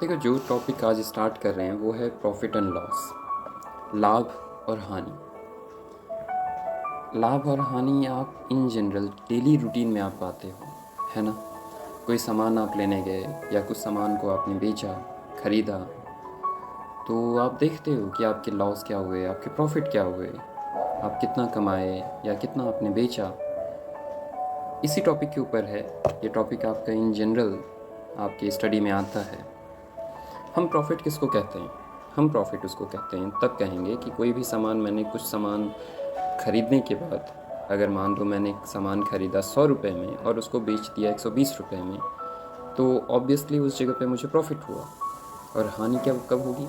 देखो, जो टॉपिक आज स्टार्ट कर रहे हैं वो है प्रॉफिट एंड लॉस, लाभ और हानि। लाभ और हानि आप इन जनरल डेली रूटीन में आप पाते हो, है ना। कोई सामान आप लेने गए या कुछ सामान को आपने बेचा, खरीदा, तो आप देखते हो कि आपके लॉस क्या हुए, आपके प्रॉफिट क्या हुए, आप कितना कमाए या कितना आपने बेचा। इसी टॉपिक के ऊपर है ये टॉपिक आपका। इन जनरल आपकी स्टडी में आता है। हम प्रॉफिट किसको कहते हैं? हम प्रॉफिट उसको कहते हैं तब कहेंगे कि कोई भी सामान, मैंने कुछ सामान ख़रीदने के बाद, अगर मान लो मैंने एक सामान ख़रीदा 100 रुपये में और उसको बेच दिया 120 रुपये में, तो ऑब्वियसली उस जगह पे मुझे प्रॉफिट हुआ। और हानि क्या कब होगी?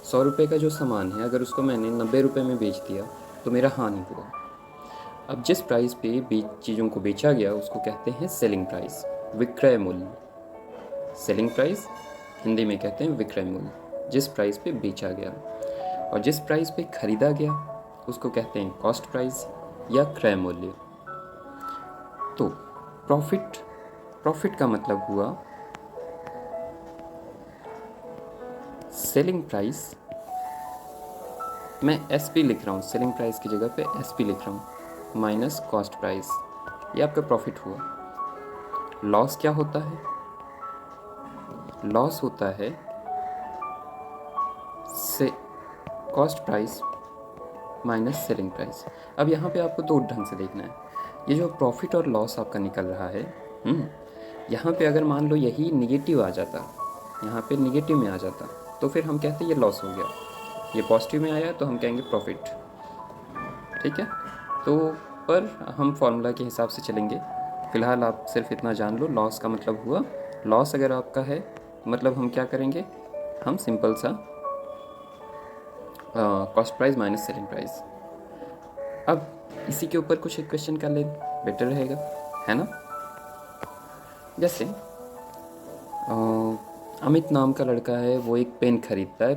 100 रुपये का जो सामान है, अगर उसको मैंने 90 रुपये में बेच दिया तो मेरा हानि हुआ। अब जिस प्राइस पे चीज़ों को बेचा गया उसको कहते हैं सेलिंग प्राइस, विक्रय मूल्य। सेलिंग प्राइस हिंदी में कहते हैं विक्रय मूल्य, जिस प्राइस पे बेचा गया। और जिस प्राइस पे खरीदा गया उसको कहते हैं कॉस्ट प्राइस या क्रय मूल्य। तो प्रॉफिट का मतलब हुआ सेलिंग प्राइस। मैं एसपी लिख रहा हूँ, सेलिंग प्राइस की जगह पे एसपी लिख रहा हूँ, माइनस कॉस्ट प्राइस। ये आपका प्रॉफिट हुआ। लॉस क्या होता है? लॉस होता है से cost price minus selling price. अब यहाँ पे आपको दो ढंग से देखना है। ये जो प्रॉफिट और लॉस आपका निकल रहा है, यहाँ पे अगर मान लो यही निगेटिव आ जाता, यहाँ पे निगेटिव में आ जाता, तो फिर हम कहते ये लॉस हो गया। ये पॉजिटिव में आया तो हम कहेंगे प्रॉफिट। ठीक है, तो पर हम फॉर्मूला के हिसाब से चलेंगे। फ़िलहाल आप सिर्फ इतना जान लो, लॉस का मतलब हुआ, लॉस अगर आपका है मतलब हम क्या करेंगे, हम सिंपल सा cost price minus selling price. अब इसी के ऊपर कुछ एक क्वेश्चन कर ले, बेटर रहेगा, है ना। जैसे अमित नाम का लड़का है, वो एक पेन खरीदता है।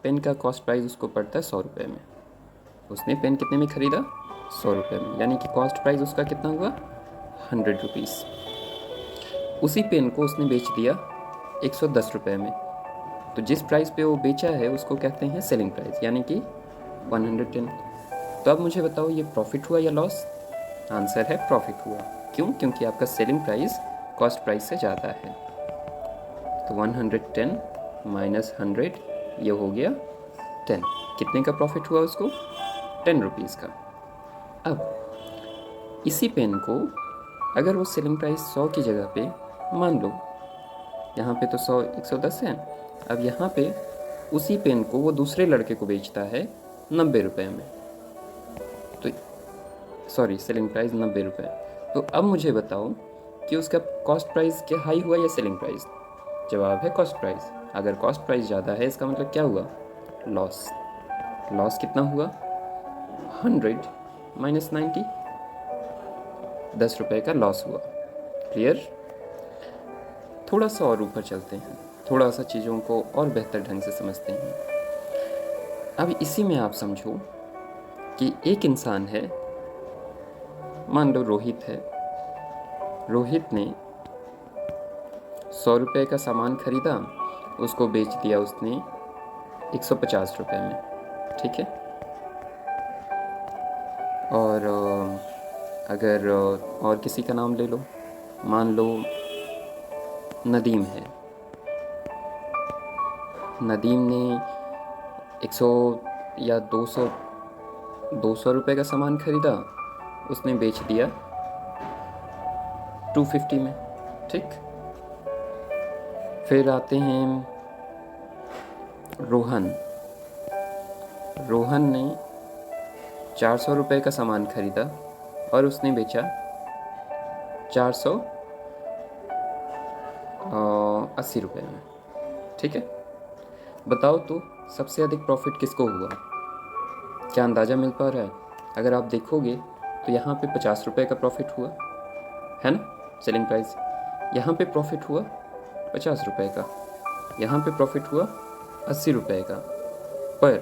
पेन का कॉस्ट प्राइस उसको पड़ता है 100 रुपये में। उसने पेन कितने में ख़रीदा? 100 रुपये में, यानी कि कॉस्ट प्राइस उसका कितना हुआ? 100 रुपीज़। उसी पेन को उसने बेच दिया 110 रुपये में। तो जिस प्राइस पे वो बेचा है उसको कहते हैं सेलिंग प्राइस, यानी कि 110। तो अब मुझे बताओ, ये प्रॉफिट हुआ या लॉस? आंसर है प्रॉफिट हुआ। क्यों? क्योंकि आपका सेलिंग प्राइस कॉस्ट प्राइस से ज़्यादा है। तो 110 माइनस 100, ये हो गया 10। कितने का प्रॉफिट हुआ उसको? 10 रुपीज़ का। अब इसी पेन को अगर वो सेलिंग प्राइस 100 की जगह पे, मान लो यहाँ पे तो 100 110 है, अब यहाँ पे उसी पेन को वो दूसरे लड़के को बेचता है 90 रुपये में। तो सॉरी, सेलिंग प्राइस 90 रुपये। तो अब मुझे बताओ कि उसका कॉस्ट प्राइस क्या हाई हुआ या सेलिंग प्राइस? जवाब है कॉस्ट प्राइस। अगर कॉस्ट प्राइस ज़्यादा है इसका मतलब क्या हुआ? लॉस। लॉस कितना हुआ? 100 माइनस 90, 10 रुपये का लॉस हुआ। क्लियर? थोड़ा सा और ऊपर चलते हैं, थोड़ा सा चीज़ों को और बेहतर ढंग से समझते हैं। अब इसी में आप समझो कि एक इंसान है, मान लो रोहित है। रोहित ने 100 रुपये का सामान खरीदा, उसको बेच दिया उसने 150 रुपये में। ठीक है। और अगर और किसी का नाम ले लो, मान लो नदीम है। नदीम ने 100 या 200 रुपये का सामान खरीदा, उसने बेच दिया 250 में। ठीक। फिर आते हैं रोहन। रोहन ने 400 रुपये का सामान खरीदा और उसने बेचा 480 रुपये में। ठीक है। बताओ तो सबसे अधिक प्रॉफिट किसको हुआ? क्या अंदाज़ा मिल पा रहा है? अगर आप देखोगे तो यहाँ पे 50 रुपये का प्रॉफिट हुआ, है ना, सेलिंग प्राइस। यहाँ पे प्रॉफिट हुआ 50 रुपये का, यहाँ पे प्रॉफिट हुआ 80 रुपये का। पर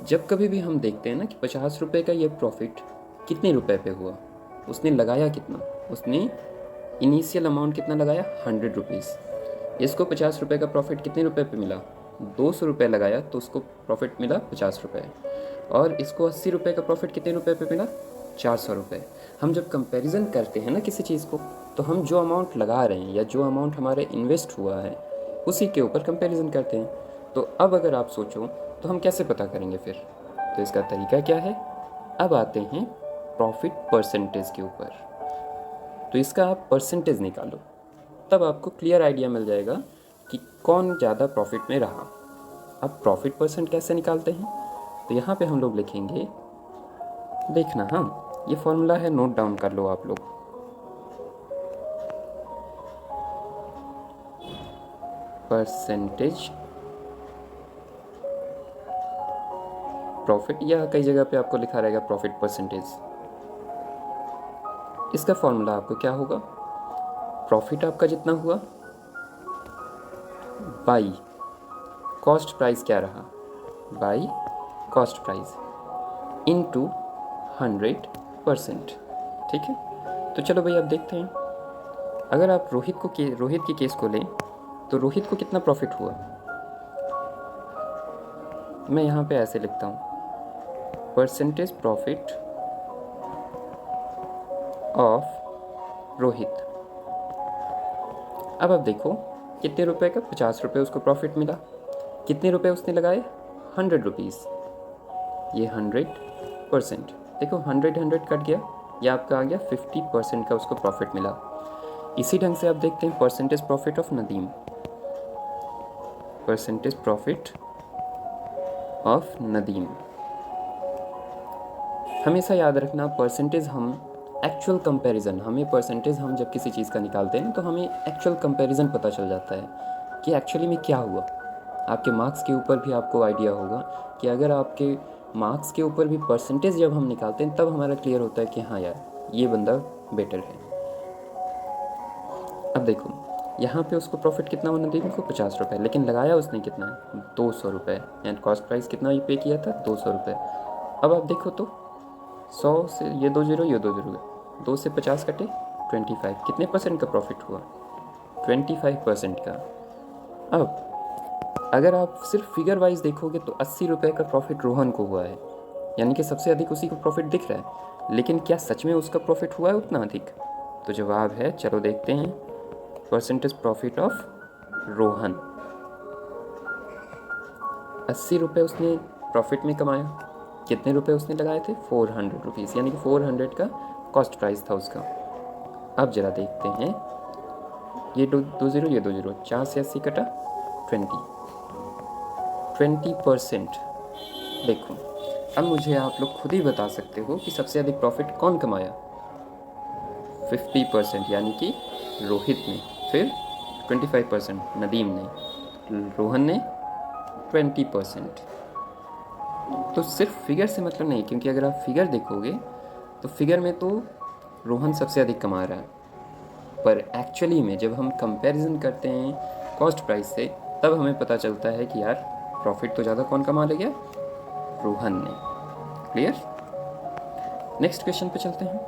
जब कभी भी हम देखते हैं ना कि 50 रुपये का ये प्रॉफिट कितने रुपए पे हुआ, उसने लगाया कितना? उसने इनिशियल अमाउंट कितना लगाया? 100 रुपीज़। इसको 50 रुपये का प्रॉफिट कितने रुपए पे मिला? 200 रुपये लगाया तो उसको प्रॉफिट मिला 50 रुपये। और इसको 80 रुपये का प्रॉफिट कितने रुपए पे मिला? 400 रुपये। हम जब कंपैरिजन करते हैं ना किसी चीज़ को, तो हम जो अमाउंट लगा रहे हैं या जो अमाउंट हमारे इन्वेस्ट हुआ है उसी के ऊपर कंपैरिजन करते हैं। तो अब अगर आप सोचो तो हम कैसे पता करेंगे फिर? तो इसका तरीका क्या है? अब आते हैं प्रॉफिट परसेंटेज के ऊपर। तो इसका आप परसेंटेज निकालो, तब आपको क्लियर आइडिया मिल जाएगा कि कौन ज़्यादा प्रॉफिट में रहा। अब प्रॉफिट परसेंट कैसे निकालते हैं? तो यहाँ पे हम लोग लिखेंगे, देखना हाँ, ये फॉर्मूला है, नोट डाउन कर लो आप लोग। परसेंटेज प्रॉफिट, या कई जगह पे आपको लिखा रहेगा प्रॉफिट परसेंटेज। इसका फॉर्मूला आपको क्या होगा? प्रॉफिट आपका जितना हुआ बाई कॉस्ट प्राइस क्या रहा, बाई कॉस्ट प्राइस इनटू 100%। ठीक है, तो चलो भाई अब देखते हैं। अगर आप रोहित की केस को लें तो रोहित को कितना प्रॉफिट हुआ? मैं यहाँ पे ऐसे लिखता हूँ, परसेंटेज प्रॉफिट ऑफ रोहित। अब आप देखो कितने रुपए का? 50 रुपये उसको प्रॉफिट मिला। कितने रुपए उसने लगाए? 100 रुपीज़। ये 100%, देखो 100 कट गया, ये आपका आ गया 50% का उसको प्रॉफिट मिला। इसी ढंग से आप देखते हैं percentage profit of Nadeem. Percentage profit of Nadeem, हमेशा याद रखना परसेंटेज हम एक्चुअल कंपैरिजन, हमें परसेंटेज हम जब किसी चीज़ का निकालते हैं तो हमें एक्चुअल कंपैरिजन पता चल जाता है कि एक्चुअली में क्या हुआ। आपके मार्क्स के ऊपर भी आपको आइडिया होगा कि अगर आपके मार्क्स के ऊपर भी परसेंटेज जब हम निकालते हैं तब हमारा क्लियर होता है कि हाँ यार ये बंदा बेटर है। अब देखो यहाँ पे उसको प्रॉफिट कितना होना चाहिए? को 50 रुपये, लेकिन लगाया उसने कितना है? 200 रुपये, एंड कॉस्ट प्राइस कितना पे किया था? 200 रुपये। अब आप देखो तो 100 से ये 2 जीरो, ये 2 जीरो, 2 से 50 कटे 25, कितने परसेंट का प्रॉफिट हुआ? 25% का। अब अगर आप सिर्फ फिगर वाइज देखोगे तो 80 रुपये का प्रॉफिट रोहन को हुआ है, यानी कि सबसे अधिक उसी को प्रॉफिट दिख रहा है। लेकिन क्या सच में उसका प्रॉफिट हुआ है उतना अधिक? तो जवाब है, चलो देखते हैं, परसेंटेज प्रॉफिट ऑफ रोहन। 80 रुपये उसने प्रॉफिट में कमाया। कितने रुपए उसने लगाए थे? 400 रुपीज़, यानी कि 400 का कॉस्ट प्राइस था उसका। अब जरा देखते हैं, ये 2 जीरो, ये 2 जीरो, 4 से 80 कटा 20%। देखो अब मुझे आप लोग खुद ही बता सकते हो कि सबसे अधिक प्रॉफिट कौन कमाया? 50%, यानी कि रोहित ने। फिर 25% नदीम ने, रोहन ने 20%। तो सिर्फ फिगर से मतलब नहीं, क्योंकि अगर आप फिगर देखोगे तो फिगर में तो रोहन सबसे अधिक कमा रहा है, पर एक्चुअली में जब हम कंपैरिजन करते हैं कॉस्ट प्राइस से तब हमें पता चलता है कि यार प्रॉफिट तो ज़्यादा कौन कमा ले गया? रोहन ने। क्लियर? नेक्स्ट क्वेश्चन पे चलते हैं।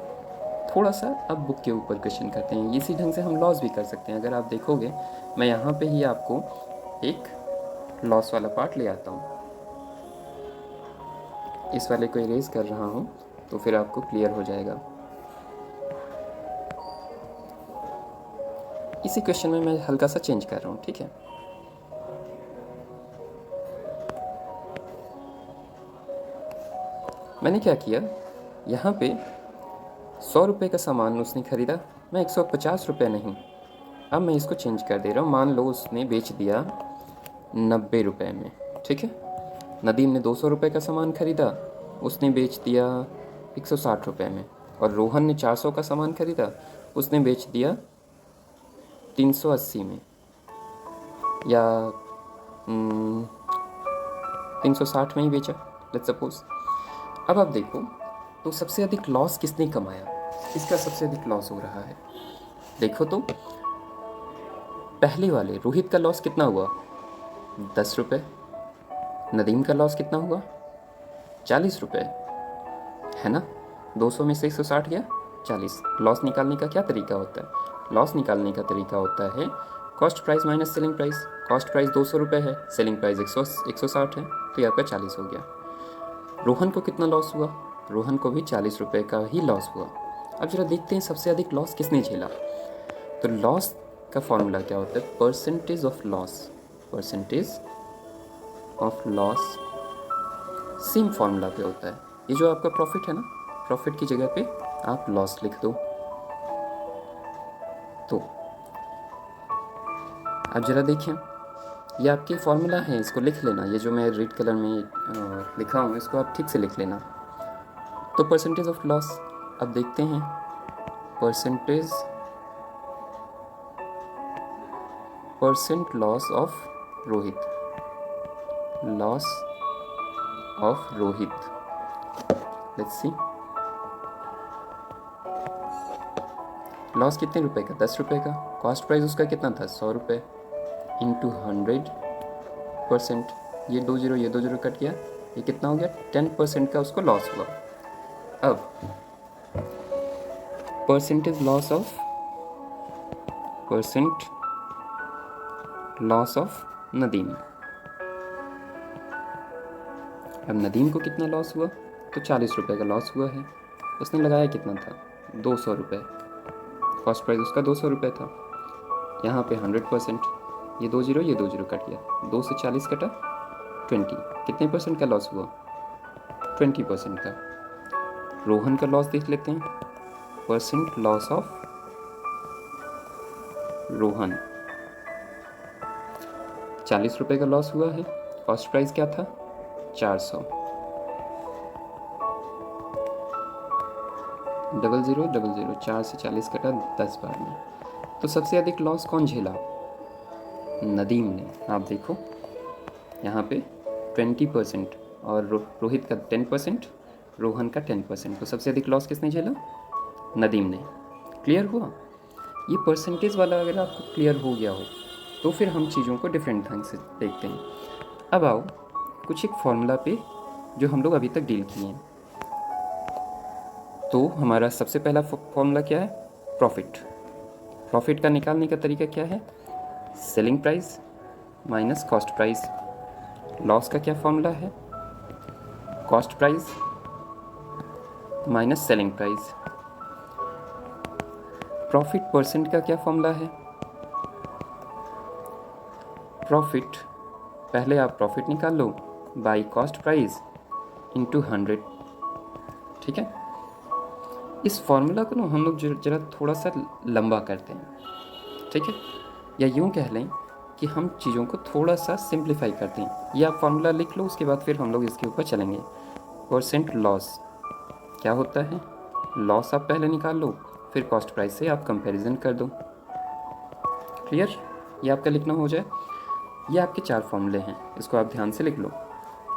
थोड़ा सा अब बुक के ऊपर क्वेश्चन करते हैं, इसी ढंग से हम लॉस भी कर सकते हैं। अगर आप देखोगे मैं यहाँ पे ही आपको एक लॉस वाला पार्ट ले आता हूँ, इस वाले को इरेज कर रहा हूँ तो फिर आपको क्लियर हो जाएगा। इसी क्वेश्चन में मैं हल्का सा चेंज कर रहा हूँ, ठीक है। मैंने क्या किया, यहाँ पे 100 रुपये का सामान उसने ख़रीदा, मैं 150 रुपये नहीं, अब मैं इसको चेंज कर दे रहा हूँ। मान लो उसने बेच दिया 90 रुपये में, ठीक है। नदीम ने 200 रुपये का सामान ख़रीदा, उसने बेच दिया 160 रुपये में। और रोहन ने 400 का सामान ख़रीदा, उसने बेच दिया 380 में, या 360 में ही बेचा, लेट्स सपोज। अब आप देखो तो सबसे अधिक लॉस किसने कमाया? इसका सबसे अधिक लॉस हो रहा है। देखो तो पहले वाले रोहित का लॉस कितना हुआ? 10 रुपये। नदीम का लॉस कितना हुआ? 40 रुपये, है ना। 200 में से 160 गया 40। लॉस निकालने का क्या तरीका होता है? लॉस निकालने का तरीका होता है cost price minus selling price, cost price 200 रुपये है, सेलिंग प्राइस 160 है, तो ये आपका 40 हो गया। रोहन को कितना लॉस हुआ? रोहन को भी 40 रुपये का ही लॉस हुआ। अब जरा देखते हैं सबसे अधिक लॉस किसने झेला। तो लॉस का फॉर्मूला क्या होता है? Percentage of loss, percentage of loss same formula पे होता है। ये जो आपका प्रॉफिट है ना, प्रॉफिट की जगह पे आप लॉस लिख दो। तो अब जरा देखें, ये आपके फॉर्मूला है, इसको लिख लेना। ये जो मैं रेड कलर में लिखा हूँ इसको आप ठीक से लिख लेना। तो परसेंटेज ऑफ लॉस, अब देखते हैं percent loss of Rohit, loss of Rohit, let's see. Loss कितने रुपए का? 10 रुपये का। कॉस्ट प्राइस उसका कितना था? 100 रुपये इंटू 100%। ये 2 जीरो कट गया, ये कितना हो गया? 10% का उसको लॉस हुआ। अब परसेंटेज लॉस ऑफ नदीम। अब नदीम को कितना लॉस हुआ? तो 40 रुपये का लॉस हुआ है। उसने लगाया कितना था? 200 रुपये। कॉस्ट प्राइस उसका 200 रुपये था। यहाँ पे 100%, ये 2 जीरो कट गया, 2 से 40 कटा 20। कितने परसेंट का लॉस हुआ? 20% का। रोहन का लॉस देख लेते हैं। परसेंट लॉस ऑफ रोहन, 40 रुपये का लॉस हुआ है। कॉस्ट प्राइस क्या था? 400। 0000, 4 से 40 कटा 10 बार में। तो सबसे अधिक लॉस कौन झेला? नदीम ने। आप देखो यहाँ पे 20% और रोहित का 10%, रोहन का 10%। तो सबसे अधिक लॉस किसने झेला? नदीम ने। क्लियर हुआ? ये परसेंटेज वाला अगर आपको क्लियर हो गया हो तो फिर हम चीज़ों को डिफरेंट ढंग से देखते हैं। अब आओ कुछ एक फॉर्मूला पे जो हम लोग अभी तक डील किए हैं। तो हमारा सबसे पहला फॉर्मूला क्या है? प्रॉफिट। प्रॉफिट का निकालने का तरीका क्या है? Selling price minus cost price. Loss का क्या फॉर्मूला है? Cost price minus selling price. Profit percent का क्या फॉर्मूला है? प्रॉफिट, पहले आप प्रॉफिट निकाल लो बाई कॉस्ट प्राइस इंटू 100। ठीक है, इस फॉर्मूला को ना हम लोग जरा थोड़ा सा लंबा करते हैं। ठीक है, या यूँ कह लें कि हम चीज़ों को थोड़ा सा सिंप्लीफाई करते हैं। ये आप फॉर्मूला लिख लो, उसके बाद फिर हम लोग इसके ऊपर चलेंगे। परसेंट लॉस क्या होता है? लॉस आप पहले निकाल लो, फिर कॉस्ट प्राइस से आप कंपैरिजन कर दो। क्लियर? ये आपका लिखना हो जाए। ये आपके 4 फॉर्मूले हैं, इसको आप ध्यान से लिख लो।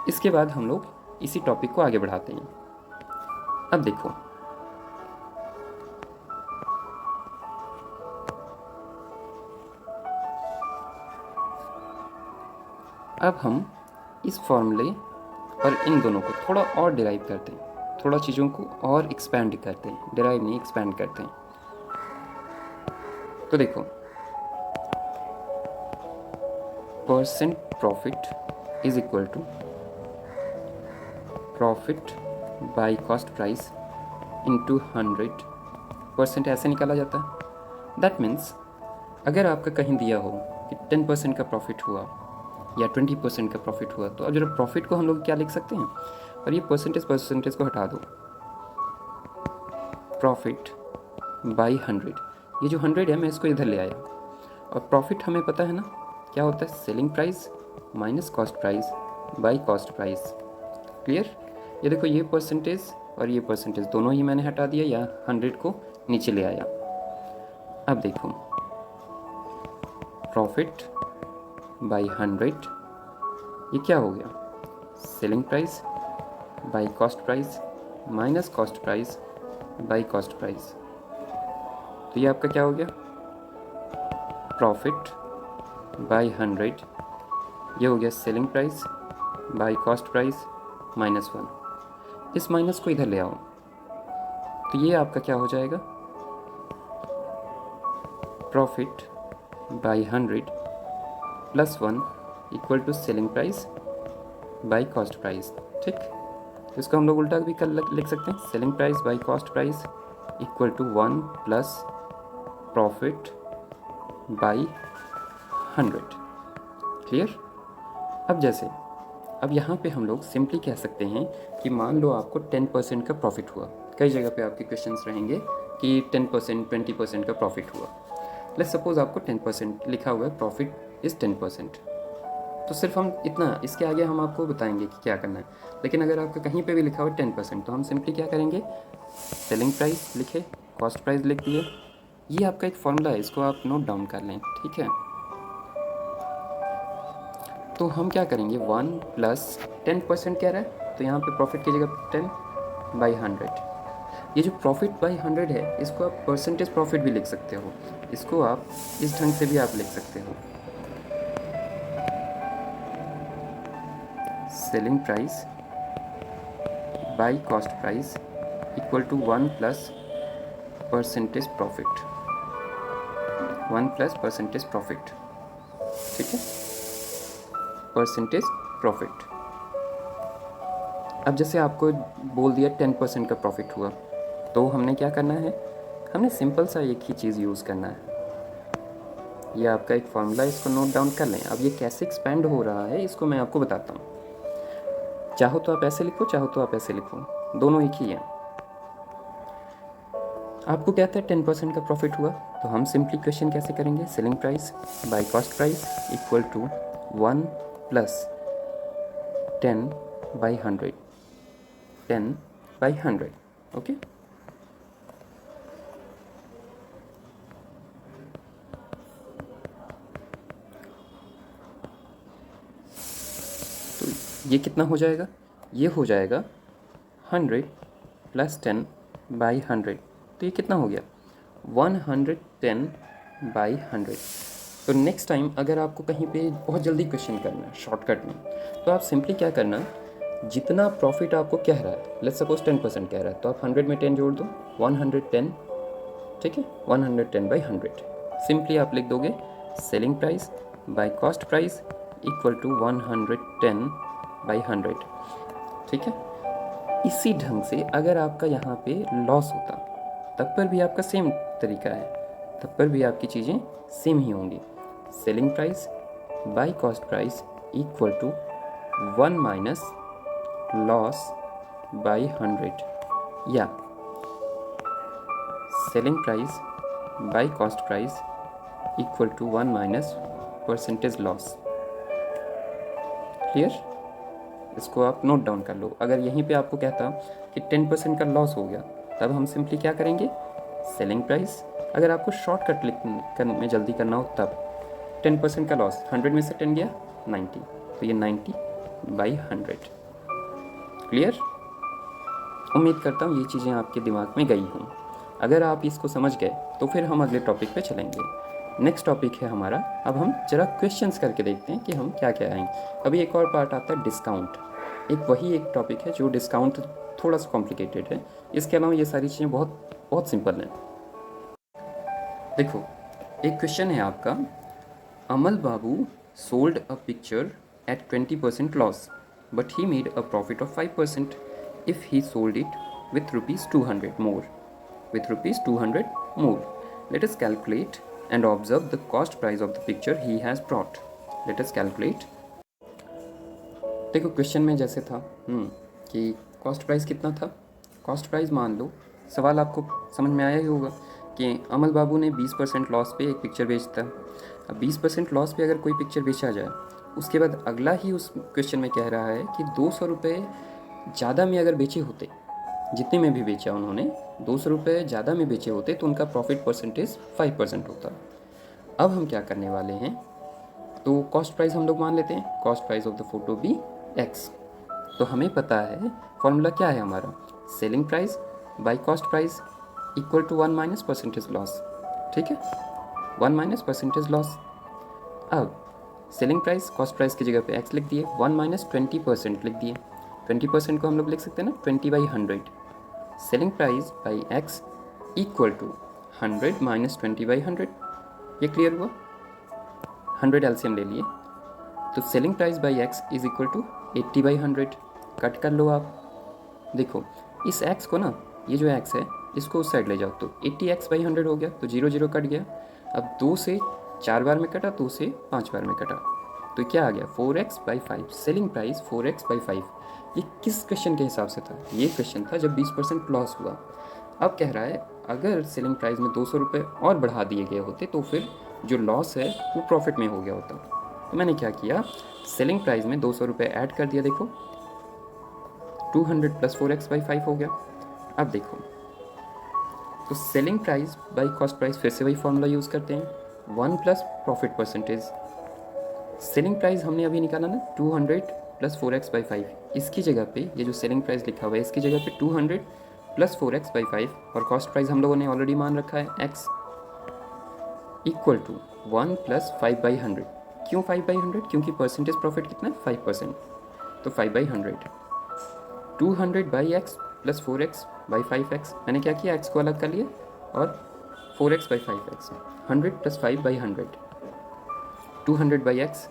इसके बाद हम लोग इसी टॉपिक को आगे बढ़ाते हैं। अब देखो, अब हम इस फॉर्मूले और इन दोनों को थोड़ा और डिराइव करते हैं, थोड़ा चीज़ों को और एक्सपेंड करते हैं। डिराइव नहीं, एक्सपेंड करते हैं। तो देखो, percent profit is equal to profit by cost price into 100%। ऐसे निकाला जाता है। दैट मीन्स अगर आपका कहीं दिया हो कि 10% का प्रॉफिट हुआ या 20% का प्रॉफिट हुआ, तो अब जरा प्रॉफिट को हम लोग क्या लिख सकते हैं? और ये परसेंटेज को हटा दो। प्रॉफिट बाई 100, ये जो 100 है मैं इसको इधर ले आया। और प्रॉफिट हमें पता है ना क्या होता है? Selling price minus cost price by cost price. Clear? ये देखो, ये परसेंटेज और ये परसेंटेज दोनों ही मैंने हटा दिया, या 100 को नीचे ले आया। अब देखो, प्रॉफिट बाई 100, ये क्या हो गया? Selling price by cost price minus cost price by cost price. तो ये आपका क्या हो गया? प्रॉफिट बाई 100, ये हो गया selling price by cost price minus 1। इस माइनस को इधर ले आओ, तो ये आपका क्या हो जाएगा? Profit by 100 plus 1 equal to selling price by cost price. ठीक, तो इसको हम लोग उल्टा भी कर लिख सकते हैं, selling price by cost price equal to 1 plus profit by 100। Clear? अब यहाँ पे हम लोग सिंपली कह सकते हैं कि मान लो आपको 10% का प्रॉफिट हुआ। कई जगह पे आपके क्वेश्चंस रहेंगे कि 10%, 20% का प्रॉफिट हुआ। लेट्स सपोज आपको 10% लिखा हुआ है, प्रॉफिट इज़ 10%। तो सिर्फ हम इतना, इसके आगे हम आपको बताएंगे कि क्या करना है। लेकिन अगर आपका कहीं पे भी लिखा हुआ है 10%, तो हम सिंपली क्या करेंगे, सेलिंग प्राइस लिखे, कॉस्ट प्राइस लिख दिए। ये आपका एक फॉर्मूला है, इसको आप नोट डाउन कर लें। ठीक है, तो हम क्या करेंगे, 1 प्लस 10% कह रहा है, तो यहाँ पे प्रॉफिट की जगह 10 बाई 100। ये जो प्रॉफिट बाई 100 है, इसको आप परसेंटेज प्रॉफिट भी लिख सकते हो। इसको आप इस ढंग से भी आप लिख सकते हो, selling price by cost price equal to 1 plus percentage profit, 1 plus percentage profit. ठीक है, परसेंटेज प्रॉफिट। अब जैसे आपको बोल दिया 10% का प्रॉफिट हुआ, तो हमने क्या करना है, हमने सिंपल सा एक ही चीज़ यूज़ करना है। ये आपका एक फॉर्मूला, इसको नोट डाउन कर लें। अब ये कैसे एक्सपेंड हो रहा है, इसको मैं आपको बताता हूँ। चाहो तो आप ऐसे लिखो, चाहो तो आप ऐसे लिखो, दोनों एक ही है। आपको कहता है 10% का प्रॉफिट हुआ, तो हम सिंपली क्वेश्चन कैसे करेंगे, selling price by cost price equal to 1 plus 10 by 100, 10 by 100। Okay, तो ये कितना हो जाएगा, ये हो जाएगा 100 प्लस 10 बाई 100। तो ये कितना हो गया, 110 बाई 100। तो नेक्स्ट टाइम अगर आपको कहीं पे बहुत जल्दी क्वेश्चन करना है शॉर्टकट में, तो आप सिंपली क्या करना, जितना प्रॉफिट आपको कह रहा है, लेट्स सपोज 10% कह रहा है, तो आप 100 में 10 जोड़ दो, 110। ठीक है, 110 बाई 100। सिंपली आप लिख दोगे selling price by cost price equal to 110 by 100। ठीक है, इसी ढंग से अगर आपका यहाँ पे लॉस होता, तब पर भी आपका सेम तरीका है, तब पर भी आपकी चीज़ें सेम ही होंगी। Selling price by cost price equal to 1 minus loss by 100, या selling price by cost price equal to 1 minus percentage loss. Clear? इसको आप नोट डाउन कर लो। अगर यहीं पे आपको कहता कि 10% का लॉस हो गया, तब हम सिंपली क्या करेंगे, सेलिंग प्राइस, अगर आपको शॉर्टकट लिखने में जल्दी करना हो तब 10% का लॉस, 100 में से 10 गया 90, तो ये 90 बाई 100। क्लियर? उम्मीद करता हूँ ये चीज़ें आपके दिमाग में गई हों। अगर आप इसको समझ गए तो फिर हम अगले टॉपिक पे चलेंगे। नेक्स्ट टॉपिक है हमारा, अब हम जरा क्वेश्चंस करके देखते हैं कि हम क्या क्या आएंगे। अभी एक और पार्ट आता है डिस्काउंट, वही एक टॉपिक है जो डिस्काउंट थोड़ा सा कॉम्प्लिकेटेड है। इसके अलावा ये सारी चीज़ें बहुत बहुत सिंपल हैं। देखो, एक क्वेश्चन है आपका, Amal Babu sold a picture at 20% loss but he made a profit of 5% if he sold it with rupees 200 more. With rupees 200 more. Let us calculate and observe the cost price of the picture he has brought. Let us calculate. देखो question में जैसे था कि cost price कितना था। Cost price मान लो, सवाल आपको समझ में आया ही होगा कि अमल बाबू ने 20% लॉस पे एक पिक्चर बेचता है। अब 20% लॉस पे अगर कोई पिक्चर बेचा जाए, उसके बाद अगला ही उस क्वेश्चन में कह रहा है कि 200 रुपये ज़्यादा में अगर बेचे होते, जितने में भी बेचा उन्होंने 200 रुपये ज़्यादा में बेचे होते, तो उनका प्रॉफिट परसेंटेज 5% होता। अब हम क्या करने वाले हैं, तो कॉस्ट प्राइस हम लोग मान लेते हैं, cost price of the photo be x. तो हमें पता है फॉर्मूला क्या है हमारा, selling price by cost price equal to 1 minus percentage loss. ठीक है, 1 माइनस परसेंटेज लॉस। अब सेलिंग प्राइस कॉस्ट प्राइस की जगह पे एक्स लिख दिए, 1 माइनस 20% लिख दिए। 20% को हम लोग लिख सकते हैं ना 20 by 100। Selling price by x equal to 100 minus 20 by 100। ये क्लियर हुआ? 100 एलसीएम ले लिए, तो selling price by x is equal to 80/100। Cut कर लो आप। देखो इस x को ना, ये जो x है इसको उस साइड ले जाओ, तो 80x/100 हो गया, तो 0 0 कट गया। अब 2 से 4 बार में कटा, 2 से 5 बार में कटा, तो क्या आ गया 4x/5। Selling price 4x/5। ये किस क्वेश्चन के हिसाब से था? ये क्वेश्चन था जब 20% लॉस हुआ। अब कह रहा है अगर सेलिंग प्राइस में 200 रुपये और बढ़ा दिए गए होते तो फिर जो लॉस है वो प्रॉफिट में हो गया होता। तो मैंने क्या किया, सेलिंग प्राइस में 200 रुपये ऐड कर दिया। देखो 200 + 4x/5 हो गया। अब देखो तो selling price by cost price, फिर से वही फॉर्मूला यूज़ करते हैं, 1 + प्रॉफिट परसेंटेज। सेलिंग प्राइस हमने अभी निकाला ना 200 + 4x/5, इसकी जगह पे ये जो सेलिंग प्राइस लिखा हुआ है इसकी जगह पे 200 + 4x/5, और कॉस्ट प्राइस हम लोगों ने ऑलरेडी मान रखा है x, इक्वल टू 1 + 5/100। क्यों 5/100? क्योंकि परसेंटेज प्रॉफिट कितना है 5%, तो 5/100। 200/x + 4x/5x, मैंने क्या किया x को अलग कर लिया और 4x/5x, 100 + 5/100, 200/x,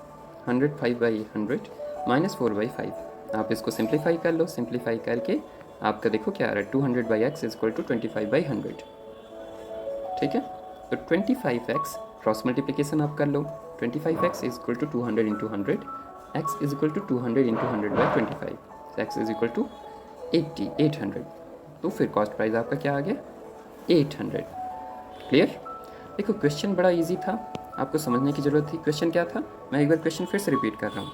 100 5/100 - 4/5। आप इसको सिंप्लीफाई कर लो, सिंप्लीफाई करके आपका देखो क्या आ रहा है, 200/x = 25/100। ठीक है, तो 25x क्रॉस मल्टीप्लिकेशन आप कर लो, 25x = 200 × 100, x = 200 × 100/25, x = 800। तो फिर कॉस्ट प्राइस आपका क्या आ गया 800। क्लियर? देखो क्वेश्चन बड़ा इजी था, आपको समझने की ज़रूरत थी। क्वेश्चन क्या था, मैं एक बार क्वेश्चन फिर से रिपीट कर रहा हूँ।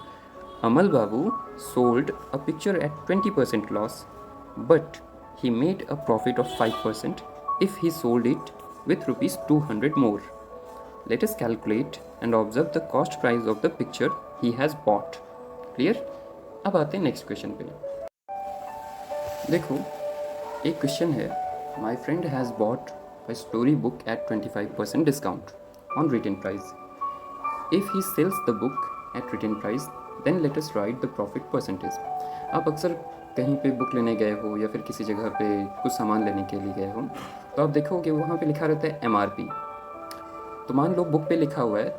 Amal Babu sold a picture at 20% loss, but he made a profit of 5% if he sold it with rupees 200 more. Let us calculate and observe the cost price of the picture he has bought. Clear? अब आते हैं next question पे। देखो एक question है, my friend has bot a story book at 25% discount on written price. If he sells the book at written price, then let us write the profit percentage. आप अक्सर कहीं पे बुक लेने गए हो या फिर किसी जगह पे कुछ सामान लेने के लिए गए हो, तो आप देखोगे वहाँ पे लिखा रहता है MRP। तो मान लो बुक पे लिखा हुआ है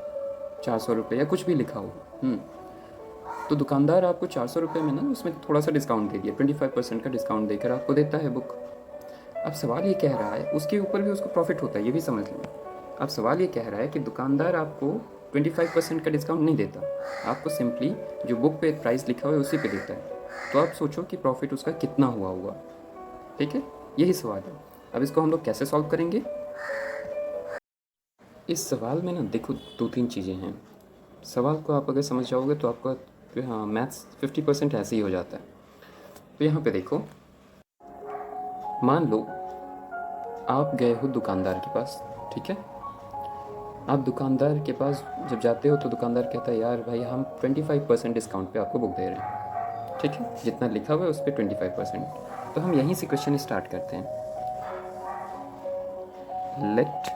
400 रुपये या कुछ भी लिखा हो, तो दुकानदार आपको 400 रुपये में ना उसमें थोड़ा सा डिस्काउंट दे दिया, 25% का डिस्काउंट देकर आपको देता है बुक। अब सवाल ये कह रहा है, उसके ऊपर भी उसको प्रॉफिट होता है, ये भी समझ लें। अब सवाल ये कह रहा है कि दुकानदार आपको 25% का डिस्काउंट नहीं देता, आपको सिंपली जो बुक पे प्राइस लिखा हुआ है उसी पे देता है। तो आप सोचो कि प्रॉफिट उसका कितना हुआ होगा। ठीक है, यही सवाल है। अब इसको हम लोग कैसे सॉल्व करेंगे? इस सवाल में ना देखो 2-3 चीज़ें हैं। सवाल को आप अगर समझ जाओगे तो आपका हाँ मैथ्स 50% ऐसे ही हो जाता है। तो यहाँ पे देखो, मान लो आप गए हो दुकानदार के पास, ठीक है। आप दुकानदार के पास जब जाते हो तो दुकानदार कहता है यार भाई हम 25% डिस्काउंट पे आपको बुक दे रहे हैं, ठीक है, जितना लिखा हुआ है उस पर 25%। तो हम यहीं से क्वेश्चन स्टार्ट करते हैं। Let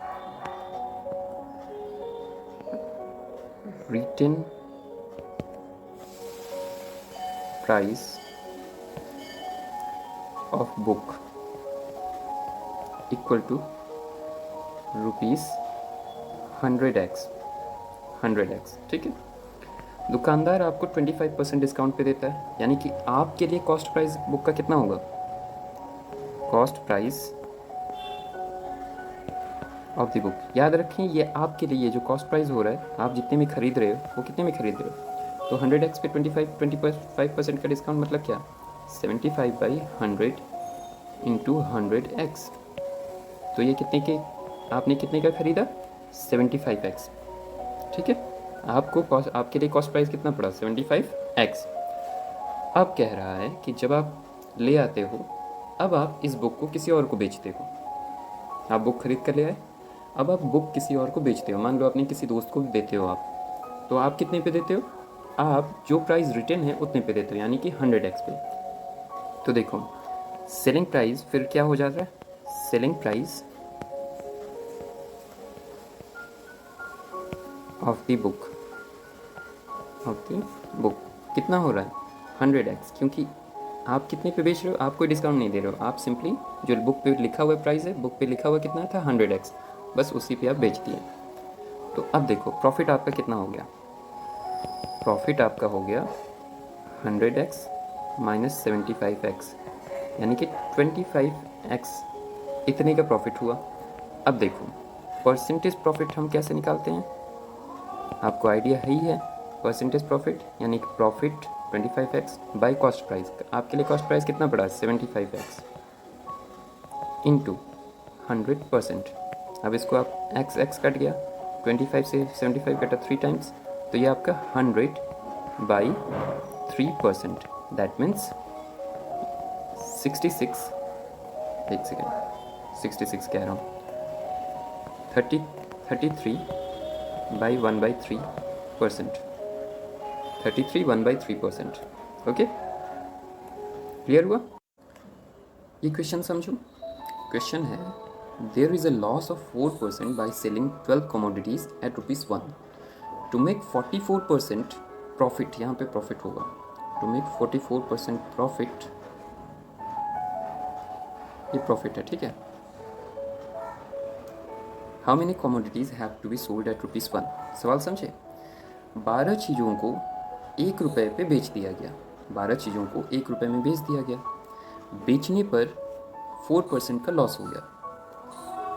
written price of book equal to ₹100x, 100x, ठीक है। दुकानदार आपको 25% डिस्काउंट पे देता है, यानी कि आपके लिए कॉस्ट प्राइस बुक का कितना होगा? Cost price of the book. याद रखें ये आपके लिए जो कॉस्ट प्राइस हो रहा है, आप जितने में खरीद रहे हो वो कितने में खरीद रहे हो। तो 100x पे 25% का डिस्काउंट मतलब क्या? 75/100 × 100x। तो ये कितने के, आपने कितने का खरीदा? 75x, ठीक है। आपको कॉस्ट, आपके लिए कॉस्ट प्राइस कितना पड़ा? 75x। अब कह रहा है कि जब आप ले आते हो, अब आप इस बुक को किसी और को बेचते हो। आप बुक खरीद कर ले आए, अब आप बुक किसी और को बेचते हो, मान लो अपने किसी दोस्त को देते हो आप, तो आप कितने पे देते हो? आप जो प्राइस रिटर्न है उतने पे देते हो, यानी कि 100x पे। तो देखो सेलिंग प्राइस फिर क्या हो जाता है? Selling price of the book, of the book कितना हो रहा है? 100x, क्योंकि आप कितने पे बेच रहे हो? आप कोई डिस्काउंट नहीं दे रहे हो, आप सिंपली जो बुक पे लिखा हुआ प्राइस है, बुक पे लिखा हुआ कितना था? 100x, बस उसी पे आप बेच दिए। तो अब देखो प्रॉफिट आपका कितना हो गया, प्रॉफिट आपका हो गया 100x माइनस 75x, यानी कि 25x इतने का प्रॉफिट हुआ। अब देखो परसेंटेज प्रॉफिट हम कैसे निकालते हैं, आपको आइडिया है ही है। परसेंटेज प्रॉफिट यानी कि profit 25x by cost price, आपके लिए कॉस्ट प्राइस कितना पड़ा, 75x इंटू 100%। अब इसको आप x कट गया, 25 से 75 कटा 3 टाइम्स, तो ये आपका 100 बाई 3%, दैट मीन्स 66, एक सेकेंड 66 कह रहा हूँ, 33 बाई 1/3%, 33 1/3%। ओके, क्लियर हुआ? ये क्वेश्चन समझो। क्वेश्चन है there is a loss of 4% by selling 12 commodities at ₹1 to make 44% profit, यहाँ पे प्रॉफिट होगा, टू मेक 44% प्रॉफिट, ये प्रॉफिट है, ठीक है। How many commodities have to be sold at ₹1? सवाल समझे, 12 चीज़ों को 1 रुपये पे बेच दिया गया, 12 चीज़ों को 1 रुपये में बेच दिया गया, बेचने पर 4% का लॉस हो गया।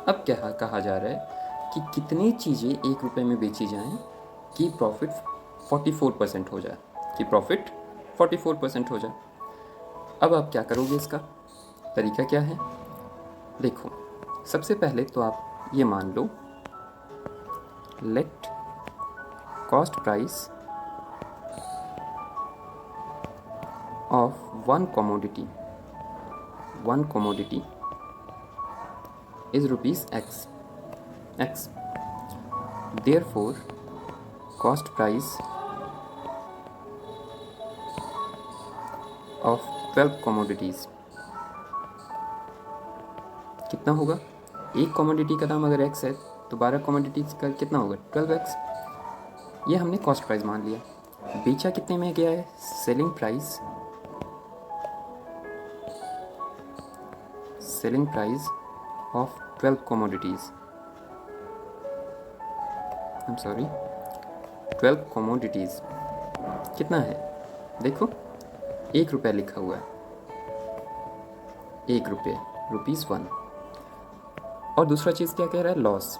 अब क्या कहा जा रहा है कि कितनी चीज़ें 1 रुपये में बेची जाएं कि प्रॉफिट 44% हो जाए, कि प्रॉफिट 44% हो जाए। अब आप क्या करोगे, इसका तरीका क्या है, देखो सबसे पहले तो आप ये मान लो let cost price of one commodity is ₹x. Therefore, cost price of 12 commodities कितना होगा, एक कमोडिटी का दाम अगर x है तो 12 कमोडिटीज का कितना होगा, 12x। ये हमने कॉस्ट प्राइस मान लिया। बेचा कितने में गया है, selling price of 12 commodities, I'm sorry 12 commodities कितना है, देखो 1 रुपये लिखा हुआ है, 1 रुपये, ₹1। और दूसरा चीज़ क्या कह रहा है, लॉस।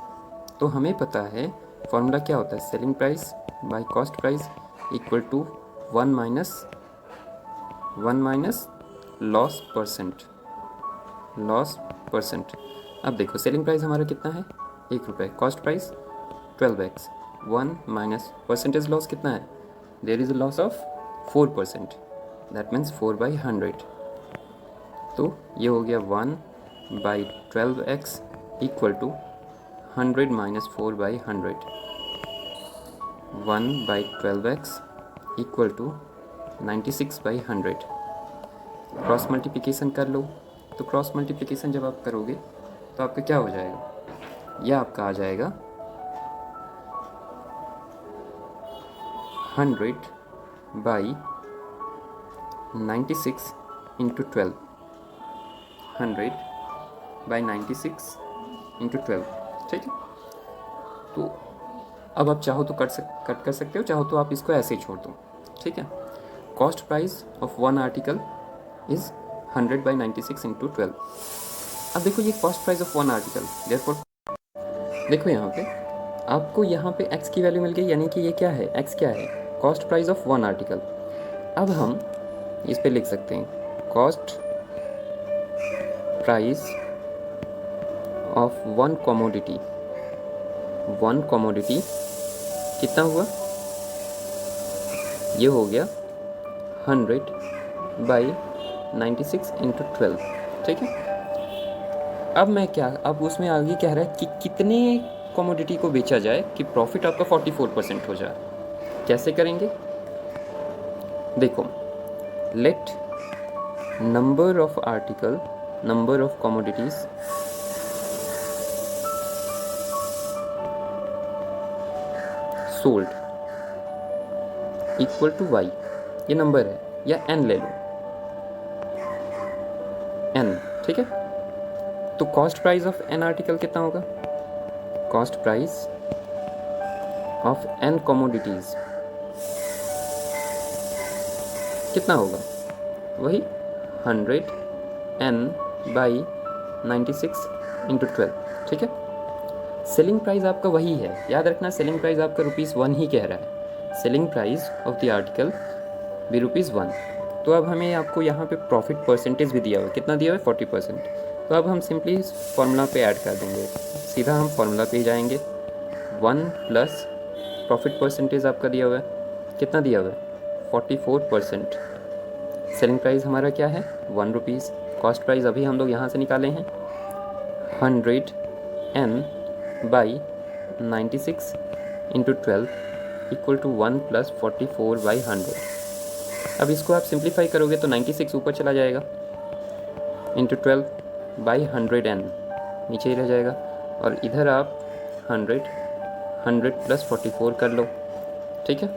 तो हमें पता है फॉर्मूला क्या होता है, selling price by cost price equal to 1 minus loss percent. अब देखो सेलिंग प्राइस हमारा कितना है, 1 रुपये, cost price 12x, 1 minus percentage loss कितना है, there is a loss of 4%, that means 4/100। तो ये हो गया 1/12x equal to 100 minus 4/100, 1/12x equal to 96/100। Cross multiplication कर लो, तो क्रॉस मल्टीप्लिकेशन जब आप करोगे तो आपका क्या हो जाएगा, यह आपका आ जाएगा 100/96 इंटू 12, 100/96 इंटू 12, ठीक है। तो अब आप चाहो तो कट कर सकते हो, चाहो तो आप इसको ऐसे ही छोड़ दो, ठीक है। Cost price of one article is 100/96 into 12। अब देखो ये cost price of one article, therefore देखो यहाँ पे आपको यहाँ पे x की वैल्यू मिल गई, यानी कि ये क्या है, x क्या है, cost price of one article. अब हम इस पे लिख सकते हैं cost price of one commodity कितना हुआ, ये हो गया 100/96 इंटू 12, ठीक है। अब उसमें आगे कह रहा है कि कितने कमोडिटी को बेचा जाए कि प्रॉफिट आपका 44% हो जाए। कैसे करेंगे, देखो let number of commodities sold equal to y, ये नंबर है, या n ले लो, n, ठीक है। तो cost price of n article कितना होगा, cost price of N commodities कितना होगा? वही 100 एन बाई 96 इंटू 12, ठीक है। सेलिंग प्राइस आपका वही है, याद रखना, सेलिंग प्राइस आपका ₹1 ही कह रहा है। Selling price of the article भी ₹1। तो अब हमें आपको यहाँ पे प्रॉफिट परसेंटेज भी दिया हुआ है, कितना दिया हुआ है? 40%। तो अब हम सिंपली इस फॉर्मूला पे ऐड कर देंगे, सीधा हम फॉर्मूला पे ही जाएंगे। 1 प्लस प्रॉफिट परसेंटेज आपका दिया हुआ है, कितना दिया हुआ है? 44%। सेलिंग प्राइस हमारा क्या है? ₹1। कॉस्ट प्राइस अभी हम लोग यहाँ से निकाले हैं 100 N by 96 into 12 equal to 1 plus 44/100। अब इसको आप सिंप्लीफाई करोगे तो 96 ऊपर चला जाएगा, इंटू 12/100 एन नीचे ही रह जाएगा, और इधर आप 100 प्लस 44 कर लो, ठीक है।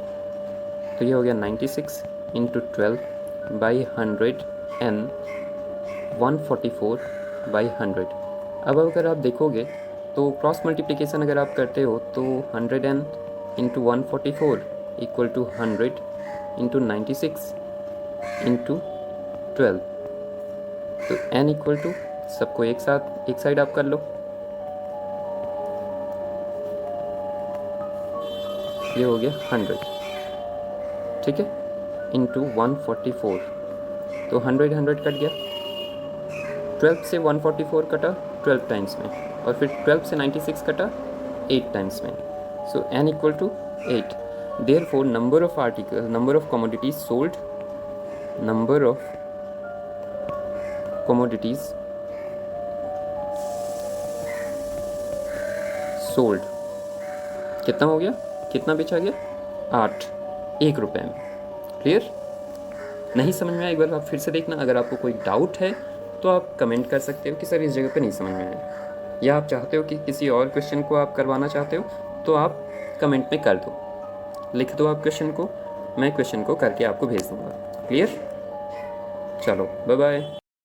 तो ये हो गया 96 इंटू 12/100 एन 144/100। अब अगर आप देखोगे तो क्रॉस मल्टीप्लिकेशन अगर आप करते हो तो 100 N into 144 equal to 100 into 96 into 12। तो n इक्वल टू, सबको एक साथ एक साइड आप कर लो, ये हो गया 100, ठीक है, इंटू 144। तो 100 कट गया, 12 से 144 कटा 12 टाइम्स में, और फिर 12 से 96 कटा 8 टाइम्स में। So n equal to 8। Therefore number of article, number of commodities sold, number of commodities sold कितना हो गया? कितना बेचा गया? 8, ₹1 में। क्लियर? नहीं समझ में आया? एक बार आप फिर से देखना। अगर आपको कोई डाउट है तो आप कमेंट कर सकते हो कि सर इस जगह पे नहीं समझ में आया, या आप चाहते हो कि किसी और क्वेश्चन को आप करवाना चाहते हो तो आप कमेंट में कर दो, लिख दो आप क्वेश्चन को, मैं क्वेश्चन को करके आपको भेज दूँगा। क्लियर? चलो बाय बाय।